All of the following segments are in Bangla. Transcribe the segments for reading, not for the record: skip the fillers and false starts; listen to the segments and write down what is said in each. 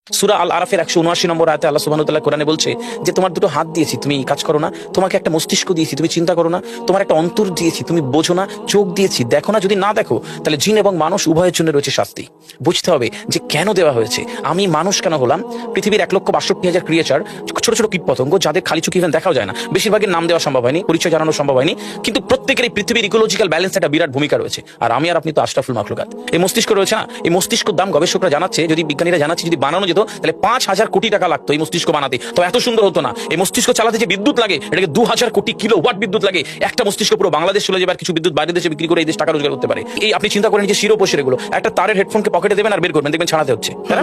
সূরা আল আরাফের 179 নম্বর আয়াতে আল্লাহ সুবহানাহু ওয়া তাআলা কোরআনে বলছে যে তোমার দুটো হাত দিয়েছি তুমি কাজ করো না, তোমাকে একটা মস্তিষ্ক দিয়েছি তুমি চিন্তা করো না, তোমার একটা অন্তর দিয়েছি তুমি বোঝো না, চোখ দিয়েছি দেখো না। যদি না দেখো তাহলে জিন এবং মানুষ উভয়ের জন্য রয়েছে শাস্তি। বুঝতে হবে যে কেন দেওয়া হয়েছে। আমি মানুষ কেন হলাম? পৃথিবীর 1,62,000 ক্রিয়েচার, ছোট ছোট কীটপতঙ্গ যাদের খালি চোখে ইভেন দেখাও যায় না, বেশিরভাগের নাম দেওয়া সম্ভব হয়নি, পরিচয় জানানো সম্ভব হয়নি, কিন্তু প্রত্যেকের এই পৃথিবীর ইকোলজিক্যাল ব্যালেন্স একটা বিরাট ভূমিকা রয়েছে। আর আমি আর আপনি তো আশরাফুল মাখলুকাত। এই মস্তিষ্ক রয়েছে না, এই মস্তিষ্কের দাম গবেষকরা জানাচ্ছে, যদি বিজ্ঞানীরা জানাচ্ছে যদি বানানো যেত তাহলে 5,000 কোটি টাকা লাগতো এই মস্তিষ্ক বানাতে। তো এত সুন্দর হতো না। এই মস্তিষ্ক চালাতে যে বিদ্যুৎ লাগে এটাকে 2,000 কোটি কিলোওয়াট বিদ্যুৎ লাগে। একটা মস্তিষ্ক পুরো বাংলাদেশ চলে যাবে, আর কিছু বিদ্যুৎ বাইরের দেশে বিক্রি করে এই দেশ টাকা রোজগার করতে পারে। এই আপনি চিন্তা করেন যে শিরোপশির এগুলো একটা তারের হেডফোনকে পকেটে দেবেন আর বের করবেন, দেখবেন ছাড়াতে হচ্ছে, তাই না?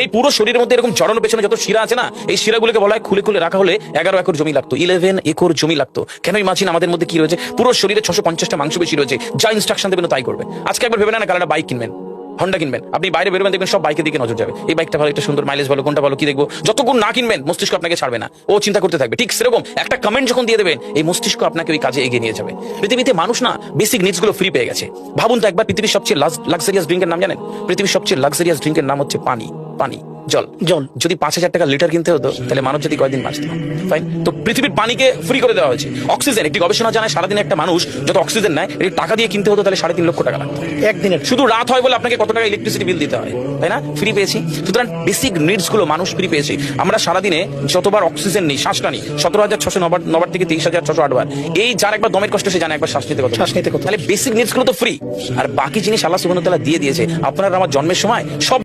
এই পুরো শরীরের মধ্যে এরকম জড়ানো পেছনে যত শিরা আছে না, এই শিরাগুলোকে বলা হয় খুলে খুলে রাখা হলে 11 একর জমি লাগতো, 11 একর জমি লাগতো। কেন ইমাজিন আমাদের মধ্যে কি রয়েছে? পুরো শরীরে 650টা মাংসপেশি রয়েছে, যা ইনস্ট্রাকশন দেবেন তাই করবে। আজকে একবার ভেবে না কাল একটা বাইক কিনবেন, হন্ডা কিনবেন, আপনি বাইরে বেরোবেন দেখবেন সব বাইকের দিকে নজর যাবে। এই বাইকটা ভালো, একটা সুন্দর মাইলেজ ভালো, কোনটা ভালো কি দেখবো। যতক্ষণ না কিনবেন মস্তিষ্ক আপনাকে ছাড়বে না, ও চিন্তা করতে থাকবে। ঠিক সেরকম একটা কমেন্ট যখন দিয়ে দেবেন এই মস্তিষ্ক আপনাকে ওই কাজে এগিয়ে নিয়ে যাবে। পৃথিবীতে মানুষ না বেসিক নিডস গুলো ফ্রি পেয়ে গেছে। ভাবুন তো একবার, পৃথিবীর সবচেয়ে লাক্সারিয়াস ড্রিঙ্কের নাম জানেন? পৃথিবীর সবচেয়ে লাক্সারিয়াস ড্রিঙ্কের নাম হচ্ছে পানি। পানি, জল। জল যদি 5,000 টাকা লিটার কিনতে হতো তাহলে মানব জাতি কয়দিন বাঁচত? ফাইন, তো পৃথিবীর পানিকে ফ্রি করে দেওয়া হয়েছে। অক্সিজেন, একটি গবেষণা জানায় সারাদিনে একটা মানুষ যত অক্সিজেন নেয় এটি টাকা দিয়ে কিনতে হতো তাহলে 3.5 লক্ষ টাকা লাগতো একদিনের। শুধু রাত হয় বলে আপনাকে কত টাকা ইলেকট্রিসিটি বিল দিতে হয়, তাই না? ফ্রি পেয়েছি। সুতরাং বেসিক নিডস গুলো মানুষ ফ্রি পেয়েছে। আমরা সারাদিনে যতবার অক্সিজেন নিই, শ্বাসটা নিই 17,609 থেকে 23,608 বার। এই যার একবার দমের কষ্ট সে জানে একবার শ্বাস নিতে কত। তাহলে বেসিক নিডস গুলো তো ফ্রি, আর বাকি জিনিস আল্লাহ সুবহানাহু ওয়া তাআলা দিয়ে দিয়েছে। আপনার আমার জন্মের সময় সব